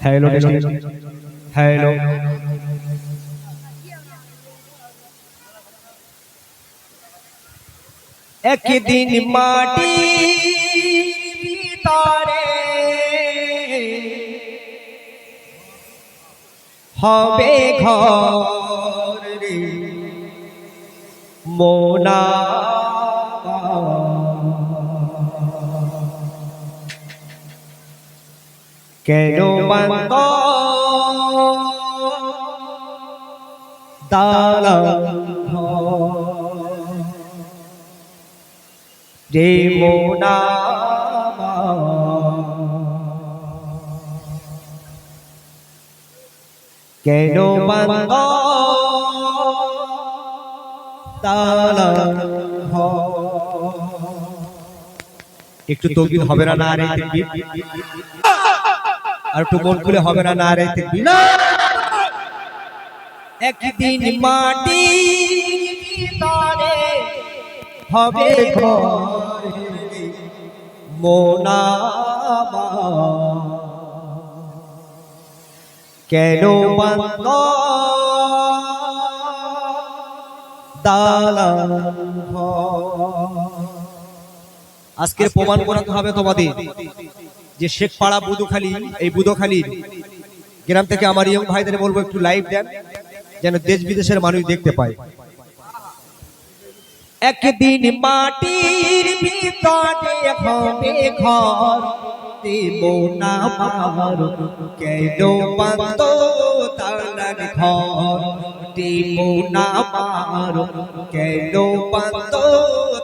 hello hello एक दिन माटी ভিতরে হবে ঘর রে মোনা কেন বান্ত দালান রে মোনা কেন বান্ত দালান একটু তৌকিদ হবে না না রে তাকবীর আর একটু মন খুলে হবে না না রে তাকবীর না একদিন মাটি ভিতরে হবে ঘর মোনা কেন বান্ত দালান আজকের প্রমাণ করাতে হবে তোমাদের যে শেখপাড়া বুধখালী এই বুধখালী গ্রাম থেকে আমার ইয়ং ভাইদের বলবো একটু লাইভ দেন যেন দেশ বিদেশের মানুষ দেখতে পায় একদিন মাটির ভিতরে হবে ঘর দেব না মার কেন বান্ত দালান ঘর দেব না মার কেন বান্ত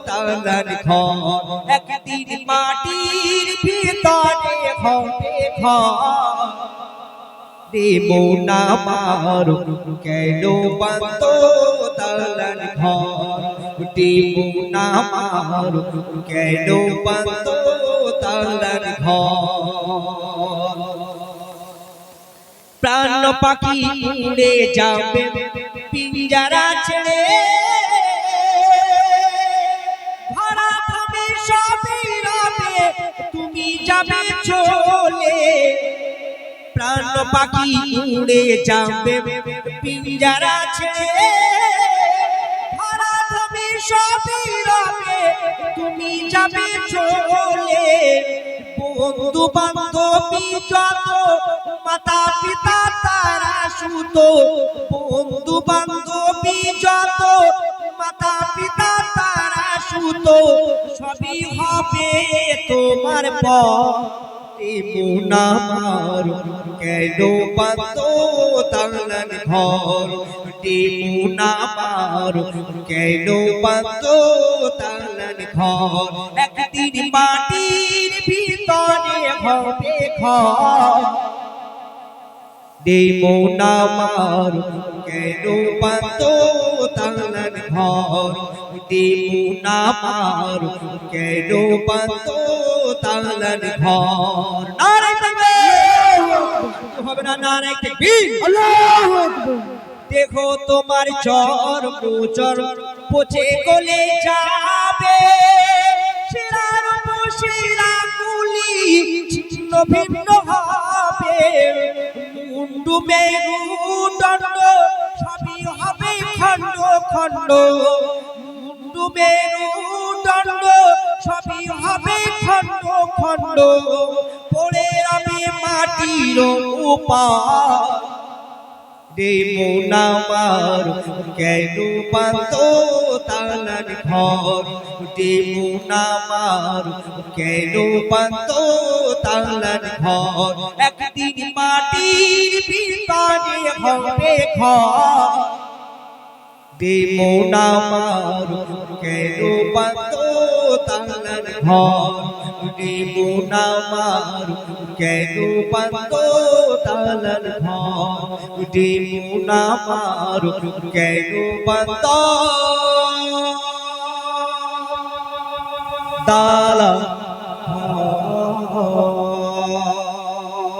দালান ঘর একদিন মাটির ভিতরে হবে ঘর দেব না মার কেন বান্ত দালান ঘর দেব না মার কেন বান্ত দালান ঘর প্রাণ পাখি উড়ে যাবে পিঞ্জরা ছেড়ে ভরা থামে সবই রবে তুমি যাবে চলে প্রাণ পাখি উড়ে যাবে পিঞ্জরা ছেড়ে ভরা থামে সবই রবে তুমি যাবে চলে বন্ধু বান্ধবী যত মাতা পিতা তারা সুত বন্ধু বান্ধবী যত মাতা পিতা তারা সুত সবই হবে তোমার পর মোনা মার কেন বান্ত দালান ঘর মোনা মার কেন বান্ত দালান ঘর একদিন মাটির ভিতরে হবে ঘর মোনা মার কেন বান্ত দালান ঘর মোনা মার কেন বান্ত দালান ঘর নারে তাকবীর হবে না নারে তাকবীর আল্লাহু আকবার দেখো তোমার চর মোচর পচে গলে যাবে শিরার শিরা গুলি ছিন্ন ভিন্ন হবে মুন্ডু মেরুদণ্ড সবই হবে খণ্ড খণ্ড মুন্ডু মেরুদণ্ড সবই হবে খণ্ড খণ্ড পড়ে রবে মাটির উপর মোনা মার কেন বান্ত দালান ঘর মোনা মার কেন বান্ত দালান ঘর একদিন মাটির ভিতরে হবে ঘর মোনা মার কেন বান্ত দালান ঘর মোনা মার কেন বান্ত দালান ঘর মোনা মার কেন বান্ত দালান ঘর